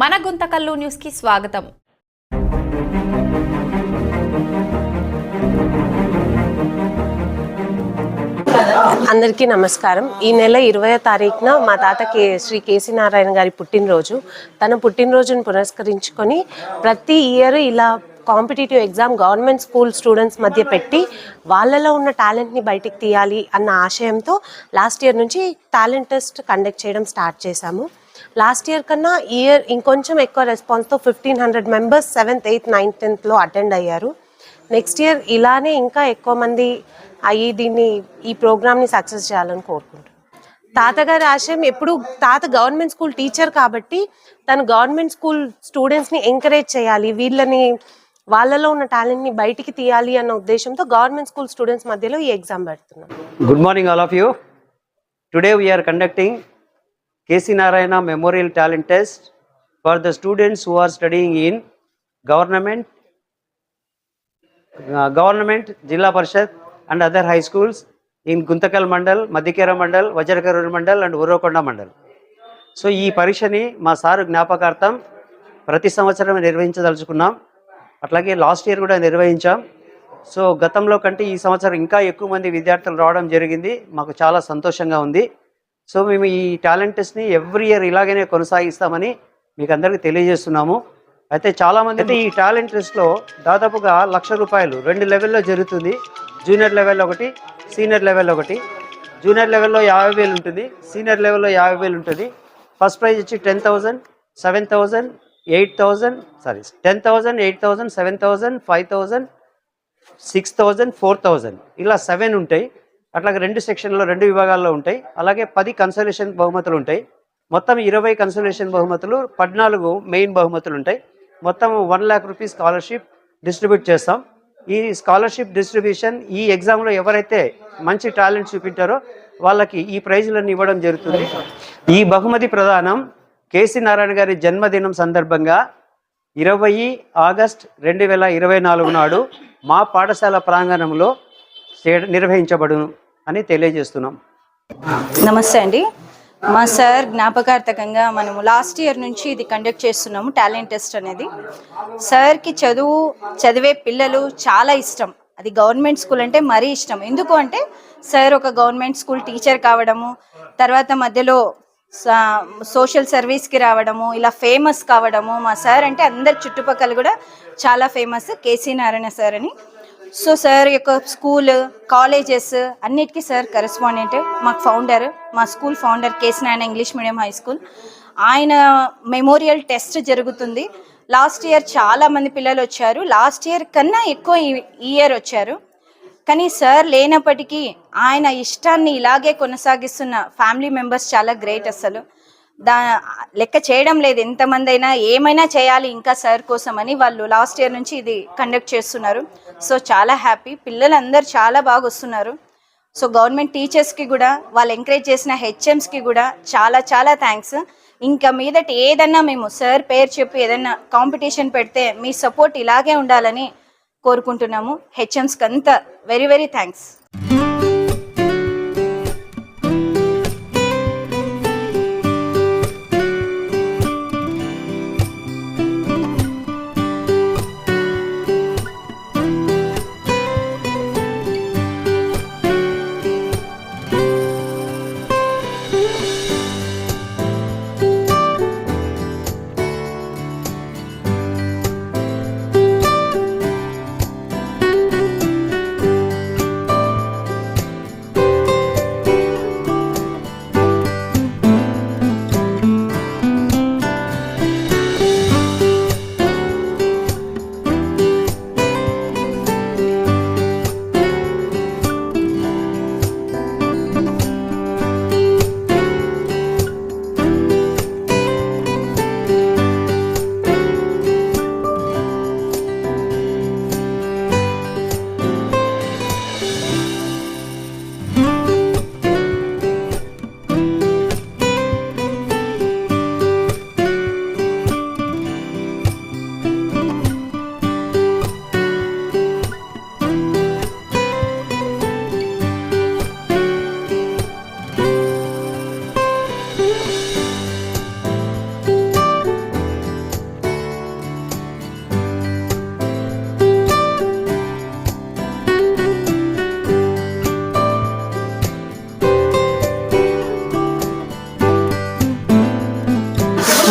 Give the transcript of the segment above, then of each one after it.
మన గుంతకల్లు న్యూస్ కి స్వాగతం. అందరికీ నమస్కారం. ఈ నెల 20వ తారీఖున మా తాత శ్రీ కేసీ నారాయణ గారి పుట్టినరోజు. తన పుట్టినరోజును పురస్కరించుకొని ప్రతి ఇయర్ ఇలా competitive exam government school students మధ్య పెట్టి వాళ్ళలో ఉన్న టాలెంట్ని బయటికి తీయాలి అన్న ఆశయంతో లాస్ట్ ఇయర్ నుంచి టాలెంట్ టెస్ట్ కండక్ట్ చేయడం స్టార్ట్ చేశాము. లాస్ట్ ఇయర్ కన్నా ఈ ఇయర్ ఇంకొంచెం ఎక్కువ రెస్పాన్స్తో 1500 మెంబర్స్ 7th, 8th, 9th, 10thలో అటెండ్ అయ్యారు. నెక్స్ట్ ఇయర్ ఇలానే ఇంకా ఎక్కువ మంది అయ్యి ఈ ప్రోగ్రామ్ని సక్సెస్ చేయాలని కోరుకుంటున్నాను. తాతగారి ఆశయం ఎప్పుడు, తాత గవర్నమెంట్ స్కూల్ టీచర్ కాబట్టి తను గవర్నమెంట్ స్కూల్ స్టూడెంట్స్ని ఎంకరేజ్ చేయాలి, వాళ్ళలో ఉన్న టాలెంట్ని బయటికి తీయాలి అన్న ఉద్దేశంతో గవర్నమెంట్ స్కూల్ స్టూడెంట్స్ మధ్యలో ఈ ఎగ్జామ్ పెడుతున్నాం. Good morning all of you. Today we are conducting K.C. Narayana Memorial Talent Test for the students who are studying in government, Jilla Parishad and other high schools in Guntakal Mandal, Madikera Mandal, Vajrakarur Mandal and Urokonda Mandal. So ఈ పరీక్షని మా sir జ్ఞాపకార్థం ప్రతి సంవత్సరం నిర్వహించదలుచుకున్నాం. అట్లాగే last year కూడా నిర్వహించాం. So గతంలో కంటే ఈ సంవత్సరం ఇంకా ఎక్కువ మంది విద్యార్థులు రావడం జరిగింది. మాకు చాలా సంతోషంగా ఉంది. సో మేము ఈ టాలెంట్ టెస్ట్ని ఎవ్రీ ఇయర్ ఇలాగనే కొనసాగిస్తామని మీకు అందరికీ తెలియజేస్తున్నాము. అయితే చాలామంది అయితే ఈ టాలెంట్ టెస్ట్లో దాదాపుగా ₹1,00,000 2 లెవెల్లో జరుగుతుంది. జూనియర్ లెవెల్లో ఒకటి, సీనియర్ లెవెల్లో ఒకటి. జూనియర్ లెవెల్లో 50,000 ఉంటుంది, సీనియర్ లెవెల్లో 50,000 ఉంటుంది. ఫస్ట్ ప్రైజ్ వచ్చి 10,000, 7,000, 8,000, 10,000, 8,000, 7,000, 5,000, 6,000, 4,000 ఇలా 7 ఉంటాయి. అట్లాగే 2 సెక్షన్లో 2 విభాగాల్లో ఉంటాయి. అలాగే 10 కన్సోలేషన్ బహుమతులు ఉంటాయి. మొత్తం 20 కన్సోలేషన్ బహుమతులు, 14 మెయిన్ బహుమతులు ఉంటాయి. మొత్తం ₹1,00,000 స్కాలర్షిప్ డిస్ట్రిబ్యూట్ చేస్తాం. ఈ స్కాలర్షిప్ డిస్ట్రిబ్యూషన్ ఈ ఎగ్జామ్లో ఎవరైతే మంచి టాలెంట్ చూపించారో వాళ్ళకి ఈ ప్రైజులన్నీ ఇవ్వడం జరుగుతుంది. ఈ బహుమతి ప్రదానం కేసీ నారాయణ గారి జన్మదినం సందర్భంగా 20 ఆగస్ట్ 2024 నాడు మా పాఠశాల ప్రాంగణంలో నిర్వహించబడును అని తెలియజేస్తున్నాం. నమస్తే అండి. మా సార్ జ్ఞాపకార్థకంగా మనము లాస్ట్ ఇయర్ నుంచి ఇది కండక్ట్ చేస్తున్నాము టాలెంట్ టెస్ట్ అనేది. సార్కి చదివే పిల్లలు చాలా ఇష్టం. అది గవర్నమెంట్ స్కూల్ అంటే మరీ ఇష్టం. ఎందుకు అంటే సార్ ఒక గవర్నమెంట్ స్కూల్ టీచర్ కావడము, తర్వాత మధ్యలో సోషల్ సర్వీస్కి రావడము, ఇలా ఫేమస్ కావడము. మా సార్ అంటే అందరి చుట్టుపక్కల కూడా చాలా ఫేమస్ కేసీ నారాయణ సార్ అని. సో సార్ యొక్క స్కూల్, కాలేజెస్ అన్నిటికీ సార్ కరెస్పాండెంట్, మాకు ఫౌండర్, మా school founder KC Narayana English medium high school. ఆయన మెమోరియల్ టెస్ట్ జరుగుతుంది. లాస్ట్ ఇయర్ చాలా మంది పిల్లలు వచ్చారు. లాస్ట్ ఇయర్ కన్నా ఎక్కువ ఈ ఇయర్ వచ్చారు. కానీ సార్ లేనప్పటికీ ఆయన ఇష్టాన్ని ఇలాగే కొనసాగిస్తున్న ఫ్యామిలీ మెంబర్స్ చాలా గ్రేట్. అసలు లెక్క చేయడం లేదు, ఎంతమంది అయినా ఏమైనా చేయాలి ఇంకా సార్ కోసం అని వాళ్ళు లాస్ట్ ఇయర్ నుంచి ఇది కండక్ట్ చేస్తున్నారు. సో చాలా హ్యాపీ. పిల్లలందరూ చాలా బాగా వస్తున్నారు. సో గవర్నమెంట్ టీచర్స్కి కూడా, వాళ్ళు ఎంకరేజ్ చేసిన హెచ్ఎంస్కి కూడా చాలా చాలా థ్యాంక్స్. ఇంకా మీదట ఏదన్నా మేము సార్ పేరు చెప్పి ఏదన్నా కాంపిటీషన్ పెడితే మీ సపోర్ట్ ఇలాగే ఉండాలని కోరుకుంటున్నాము. హెచ్ఎంస్కి అంతా వెరీ వెరీ థ్యాంక్స్.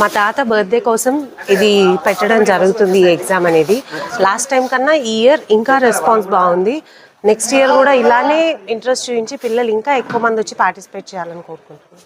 మా తాత బర్త్డే కోసం ఇది పెట్టడం జరుగుతుంది, ఈ ఎగ్జామ్ అనేది. లాస్ట్ టైం కన్నా ఈ ఇయర్ ఇంకా రెస్పాన్స్ బాగుంది. నెక్స్ట్ ఇయర్ కూడా ఇలానే ఇంట్రెస్ట్ చూపించి పిల్లలు ఇంకా ఎక్కువ మంది వచ్చి పార్టిసిపేట్ చేయాలని కోరుకుంటున్నాను.